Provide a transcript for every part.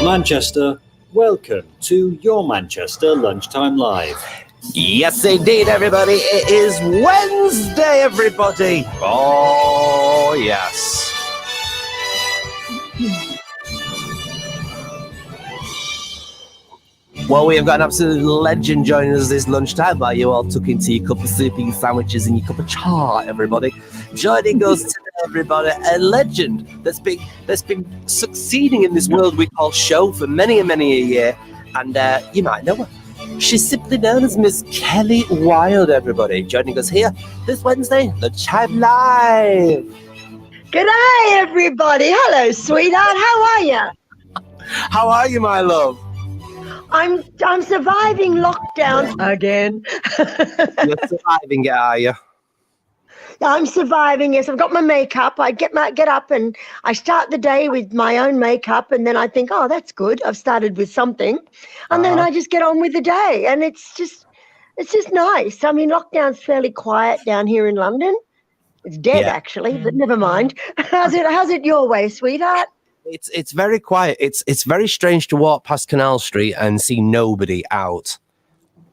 Manchester, welcome to your Manchester Lunchtime Live. Yes, indeed, everybody. It is Wednesday, everybody. Oh, yes. Well, we have got an absolute legend joining us this lunchtime. While you all took into your cup of soup, your sandwiches, and your cup of cha, everybody. Joining us today, everybody, a legend that's been succeeding in this world we call show for many a year, and you might know her. She's simply known as Miss Kelly Wilde, everybody. Joining us here this Wednesday, Lunchtime Live. G'day, everybody. Hello, sweetheart. How are you? How are you, my love? I'm surviving lockdown again. You're surviving it, are you? I'm surviving. Yes, I've got my makeup. I get up and I start the day with my own makeup, and then I think, oh, that's good. I've started with something, and then I just get on with the day, and it's just nice. I mean, lockdown's fairly quiet down here in London. It's dead actually, but never mind. How's it your way, sweetheart? It's very quiet. It's very strange to walk past Canal Street and see nobody out,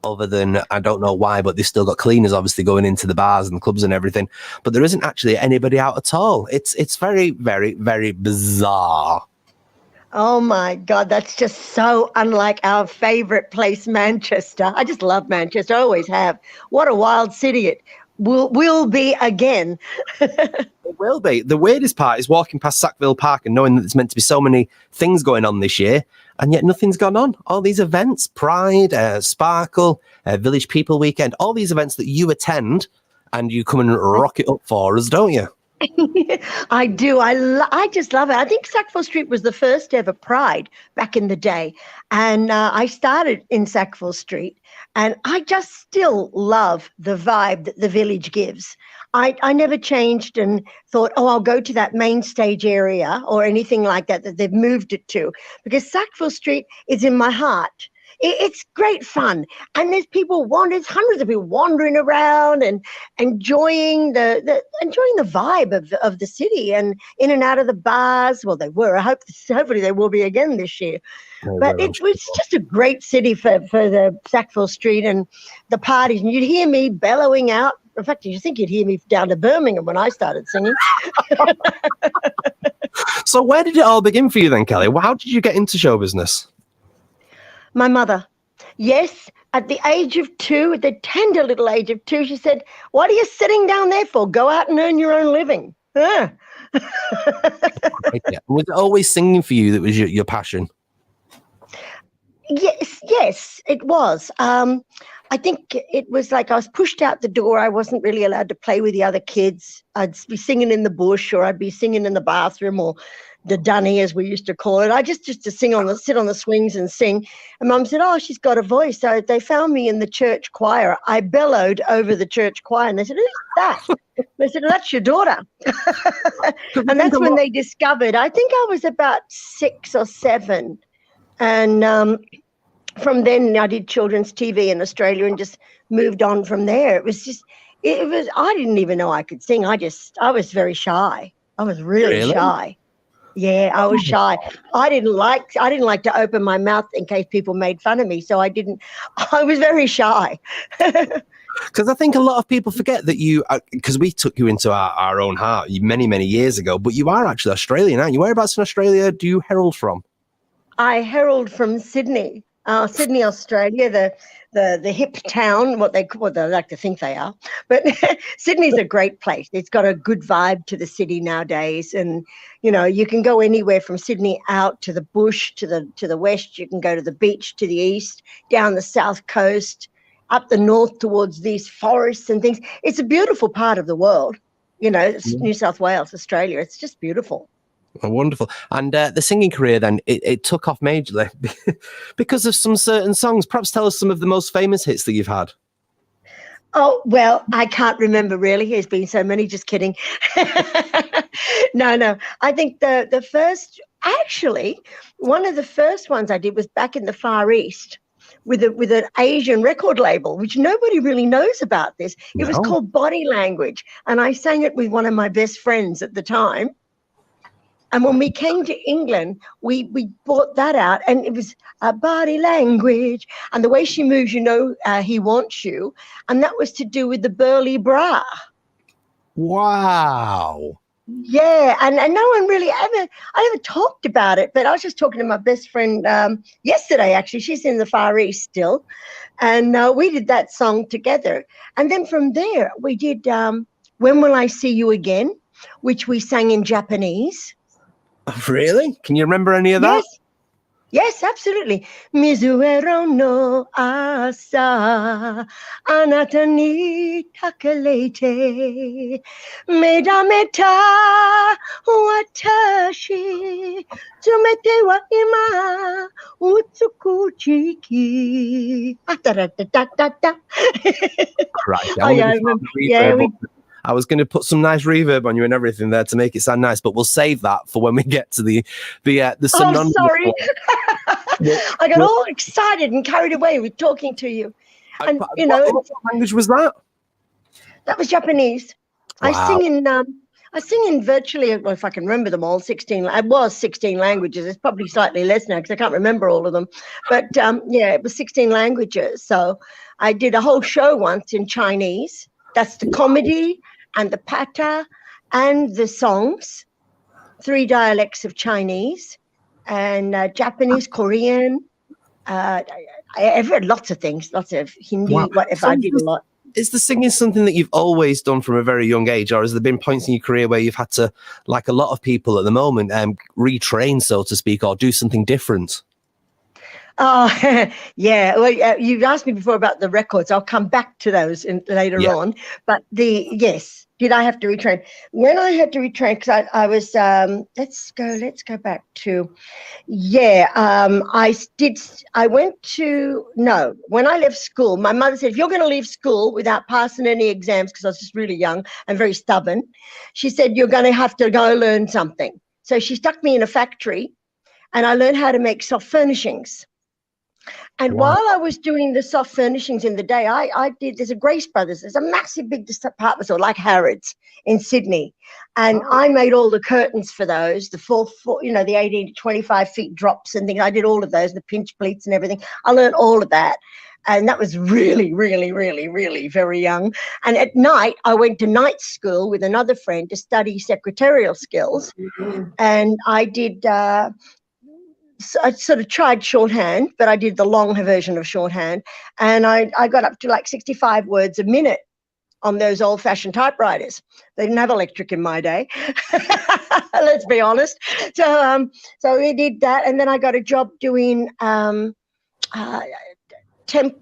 other than, I don't know why, but they've still got cleaners obviously going into the bars and the clubs and everything. But there isn't actually anybody out at all. It's very, very, very bizarre. Oh my God, that's just so unlike our favorite place, Manchester. I just love Manchester. I always have. What a wild city it will be again. It will be. The weirdest part is walking past Sackville Park and knowing that there's meant to be so many things going on this year, and yet nothing's gone on. All these events, Pride, Sparkle, Village People Weekend, all these events that you attend and you come and rock it up for us, don't you? I do. I just love it. I think Sackville Street was the first ever Pride back in the day. And I started in Sackville Street, and I just still love the vibe that the village gives. I never changed and thought, oh, I'll go to that main stage area or anything like that they've moved it to, because Sackville Street is in my heart. It's great fun, and there's hundreds of people wandering around and enjoying the vibe of the city, and in and out of the bars. Well, they were. Hopefully they will be again this year. But it was just a great city for the Sackville Street and the parties, and you'd hear me bellowing out. In fact, you think you'd hear me down to Birmingham when I started singing. So where did it all begin for you then, Kelly? How did you get into show business? My mother. Yes, at the age of 2, at the tender little age of 2, she said, what are you sitting down there for? Go out and earn your own living. Was it always singing for you that was your passion? Yes, it was. I think it was like I was pushed out the door. I wasn't really allowed to play with the other kids. I'd be singing in the bush, or I'd be singing in the bathroom, or the dunny, as we used to call it. I just to sit on the swings and sing. And Mum said, oh, she's got a voice. So they found me in the church choir. I bellowed over the church choir, and they said, who's that? They said, that's your daughter. And that's when they discovered, I think I was about 6 or 7. And from then I did children's TV in Australia and just moved on from there. It was I didn't even know I could sing. I was very shy. I was really shy. Yeah, I was shy. I didn't like to open my mouth in case people made fun of me. So I was very shy. Because I think a lot of people forget that because we took you into our own heart many years ago, but you are actually Australian, aren't you? Whereabouts in Australia do you herald from? I herald from Sydney. Sydney, Australia, the hip town, what they like to think they are. But Sydney's a great place. It's got a good vibe to the city nowadays, and you can go anywhere from Sydney out to the bush, to the west. You can go to the beach to the east, down the south coast, up the north towards these forests and things. It's a beautiful part of the world. It's New South Wales, Australia. It's just beautiful. Oh, wonderful. And the singing career then, it took off majorly because of some certain songs. Perhaps tell us some of the most famous hits that you've had. Oh, well, I can't remember really. There's been so many, just kidding. No. I think the first, actually, one of the first ones I did was back in the Far East with an Asian record label, which nobody really knows about this. It was called Body Language, and I sang it with one of my best friends at the time. And when we came to England, we brought that out, and it was a body language. And the way she moves, he wants you. And that was to do with the burly bra. Wow. Yeah, and no one really I never talked about it, but I was just talking to my best friend yesterday, actually. She's in the Far East still. And we did that song together. And then from there, we did When Will I See You Again, which we sang in Japanese. Really? Can you remember any of that? Yes, absolutely. Mizuero no asa, anata ni takarete, medameta watashi, tsumete wa ima, utsukuchiki. Crikey, Oh, yeah, I remember. Yeah, I was going to put some nice reverb on you and everything there to make it sound nice, but we'll save that for when we get to the synonymous. Oh, sorry. I got all excited and carried away with talking to you. And what language was that? That was Japanese. Wow. I sing in virtually, well, if I can remember them all, 16. It was 16 languages. It's probably slightly less now because I can't remember all of them. But yeah, it was 16 languages. So I did a whole show once in Chinese. That's the comedy and the pata and the songs, 3 dialects of Chinese, and Japanese, Korean. I've read lots of things, lots of Hindi, whatever. I did a lot. Is the singing something that you've always done from a very young age, or has there been points in your career where you've had to, like a lot of people at the moment, retrain, so to speak, or do something different? Oh, yeah. Well, you've asked me before about the records. I'll come back to those later on. But yes, did I have to retrain? When I had to retrain, because I was, let's go back to, when I left school, my mother said, if you're going to leave school without passing any exams, because I was just really young and very stubborn, she said, you're going to have to go learn something. So she stuck me in a factory, and I learned how to make soft furnishings. And while I was doing the soft furnishings in the day, there's a Grace Brothers, there's a massive big department store like Harrods in Sydney. And I made all the curtains for those, the 18 to 25 feet drops and things. I did all of those, the pinch pleats and everything. I learned all of that. And that was really, really, really, really very young. And at night, I went to night school with another friend to study secretarial skills. Mm-hmm. And I did... So I sort of tried shorthand, but I did the long version of shorthand. And I got up to like 65 words a minute on those old-fashioned typewriters. They didn't have electric in my day. Let's be honest. So we did that. And then I got a job doing not temp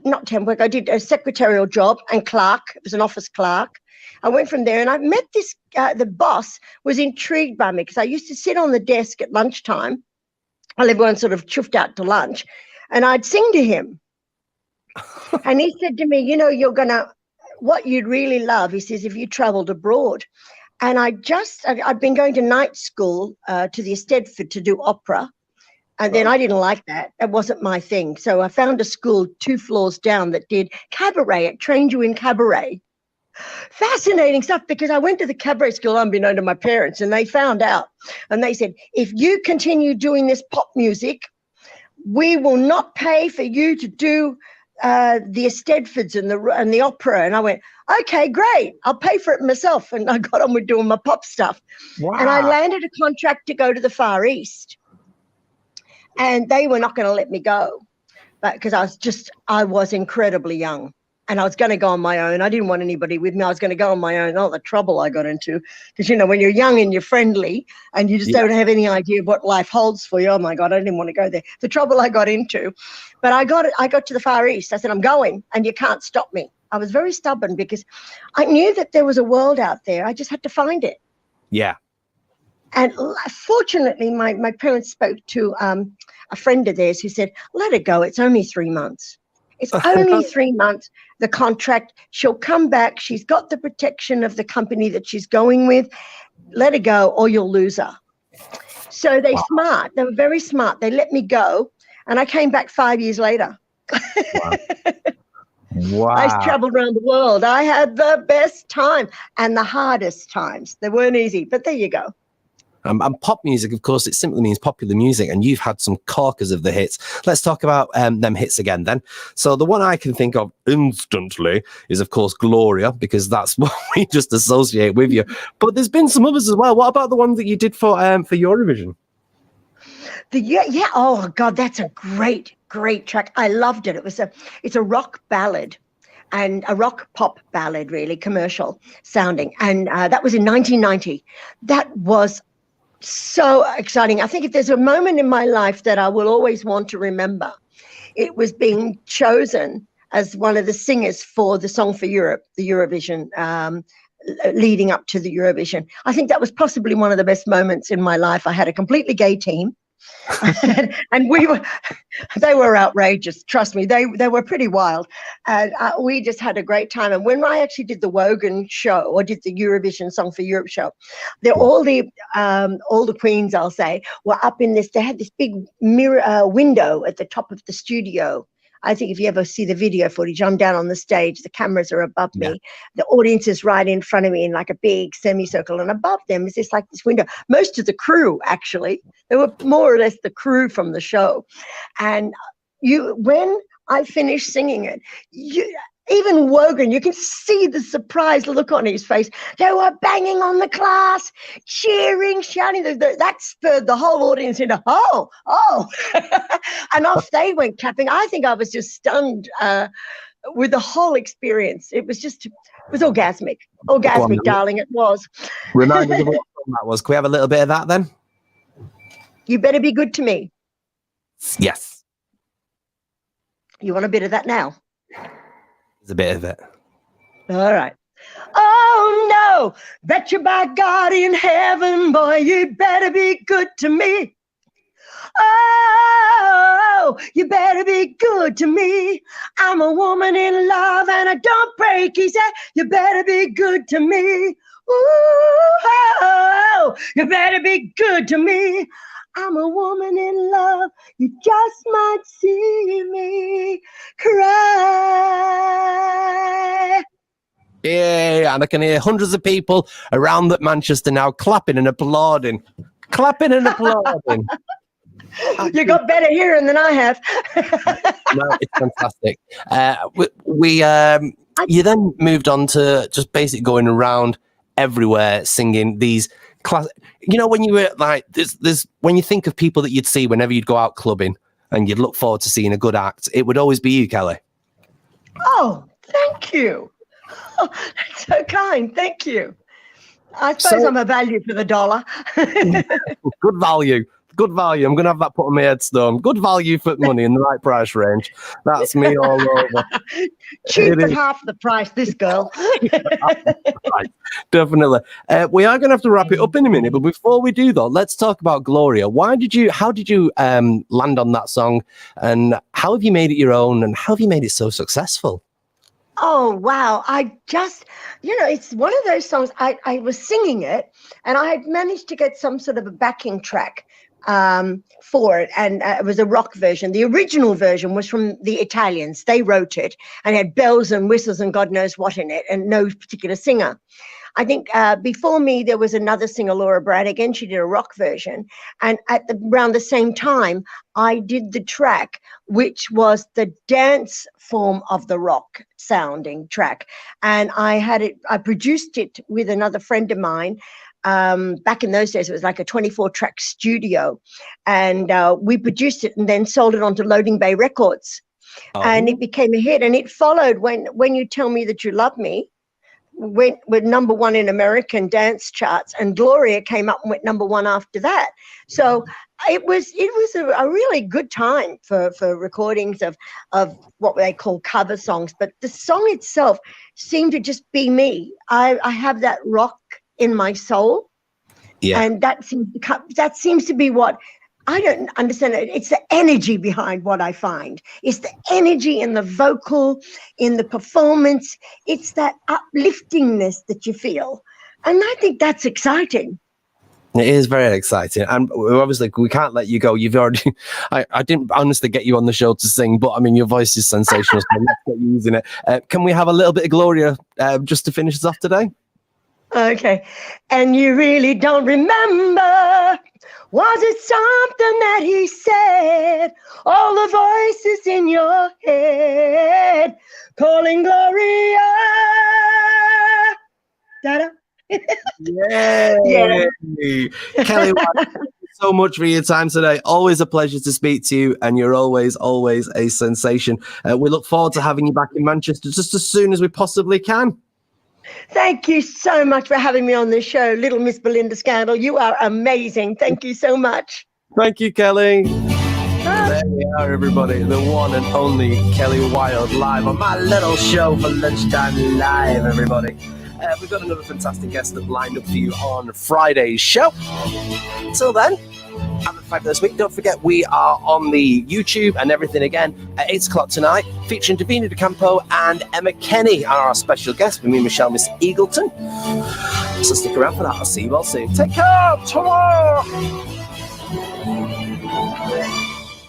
work. I did a secretarial job and clerk. It was an office clerk. I went from there and I met this, the boss was intrigued by me because I used to sit on the desk at lunchtime while everyone sort of chuffed out to lunch, and I'd sing to him. And he said to me, what you'd really love, he says, if you traveled abroad. And I'd been going to night school to the Eisteddfod to do opera. And then I didn't like that. It wasn't my thing. So I found a school 2 floors down that did cabaret. It trained you in cabaret. Fascinating stuff, because I went to the cabaret school unbeknown to my parents, and they found out, and they said, if you continue doing this pop music, we will not pay for you to do the Eisteddfods and the opera. And I went, okay, great, I'll pay for it myself. And I got on with doing my pop stuff. Wow. And I landed a contract to go to the Far East, and they were not going to let me go, but because I was incredibly young. And I was going to go on my own. I didn't want anybody with me. I was going to go on my own. Oh, the trouble I got into. Because, when you're young and you're friendly and you just don't have any idea what life holds for you. Oh, my God, I didn't want to go there. The trouble I got into. But I got to the Far East. I said, I'm going, and you can't stop me. I was very stubborn because I knew that there was a world out there. I just had to find it. Yeah. And fortunately, my parents spoke to a friend of theirs who said, let it go. It's only 3 months. It's only 3 months, the contract. She'll come back. She's got the protection of the company that she's going with. Let her go or you'll lose her. So they're smart. They were very smart. They let me go. And I came back 5 years later. Wow. I traveled around the world. I had the best time and the hardest times. They weren't easy, but there you go. And pop music, of course, it simply means popular music, and you've had some corkers of the hits. Let's talk about them hits again then. So the one I can think of instantly is, of course, Gloria, because that's what we just associate with you. But there's been some others as well. What about the one that you did for Eurovision? Yeah. Oh God, that's a great track. I loved it. It's a rock ballad, and a rock pop ballad, really commercial sounding. And that was in 1990. That was so exciting. I think if there's a moment in my life that I will always want to remember, it was being chosen as one of the singers for the Song for Europe, the Eurovision, leading up to the Eurovision. I think that was possibly one of the best moments in my life. I had a completely gay team. And they were outrageous. Trust me, they were pretty wild, and we just had a great time. And when I actually did the Wogan show, or did the Eurovision Song for Europe show, all the queens, I'll say, were up in this. They had this big mirror window at the top of the studio. I think if you ever see the video footage, I'm down on the stage, the cameras are above me, the audience is right in front of me in like a big semicircle, and above them is this window. Most of the crew, actually, they were more or less the crew from the show. And when I finished singing it, even Wogan, you can see the surprised look on his face. They were banging on the glass, cheering, shouting. That spurred the whole audience into, oh. And off they went clapping. I think I was just stunned with the whole experience. It was orgasmic. Orgasmic, darling, it was. Remind us of what song that was. Can we have a little bit of that then? You Better Be Good to Me. Yes. You want a bit of that now? There's a bit of it. All right. Oh, no. Bet you by God in heaven, boy, you better be good to me. Oh, you better be good to me. I'm a woman in love and I don't break. He said, you better be good to me. Ooh, you better be good to me. I'm a woman in love. You just might see me cry. Yeah, and I can hear hundreds of people around Manchester now clapping and applauding. You got better hearing than I have. No, it's fantastic. You then moved on to just basically going around everywhere singing these class. You know, when you were like, there's when you think of people that you'd see whenever you'd go out clubbing and you'd look forward to seeing a good act, it would always be you, Kelly. Oh, thank you. Oh, that's so kind. Thank you. I suppose I'm a value for the dollar. Good value. Good value. I'm going to have that put on my headstone. Good value for money in the right price range. That's me all over. Cheap at half the price, this girl. Right. Definitely. We are going to have to wrap it up in a minute, but before we do, though, let's talk about Gloria. How did you land on that song, and how have you made it your own, and how have you made it so successful? Oh, wow. I just, it's one of those songs. I was singing it, and I had managed to get some sort of a backing track for it, and it was a rock version. The original version was from the Italians. They wrote it and had bells and whistles and God knows what in it, and no particular singer. I think before me there was another singer, Laura Branigan. She did a rock version, and around the same time I did the track, which was the dance form of the rock sounding track, and I produced it with another friend of mine. Back in those days, it was like a 24-track studio, and we produced it and then sold it on to Loading Bay Records. And it became a hit, and it followed When You Tell Me That You Love Me went number one in American dance charts, and Gloria came up and went number one after that. So it was a really good time for recordings of what they call cover songs, but the song itself seemed to just be me. I have that rock in my soul, and that seems to be what I don't understand. It's the energy behind what I find. It's the energy in the vocal, in the performance. It's that upliftingness that you feel, and I think that's exciting. It is very exciting, and obviously we can't let you go. You've already, I didn't honestly get you on the show to sing, but I mean your voice is sensational, so let's get you using it. Can we have a little bit of Gloria just to finish us off today? Okay. And you really don't remember. Was it something that he said? All the voices in your head calling Gloria. Da-da. Yay! Yeah. Kelly, thank you so much for your time today. Always a pleasure to speak to you, and you're always a sensation. We look forward to having you back in Manchester just as soon as we possibly can. Thank you so much for having me on this show, Little Miss Belinda Scandal. You are amazing. Thank you so much. Thank you, Kelly. There we are, everybody. The one and only Kelly Wilde live on my little show for Lunchtime Live, everybody. We've got another fantastic guest that lined up for you on Friday's show. Until then, have a fabulous week. Don't forget, we are on the YouTube and everything again at 8 o'clock tonight, featuring Davina De Campo and Emma Kenny are our special guests with me, Michelle Miss Eagleton. So stick around for that. I'll see you all soon. Take care. Ta-ra!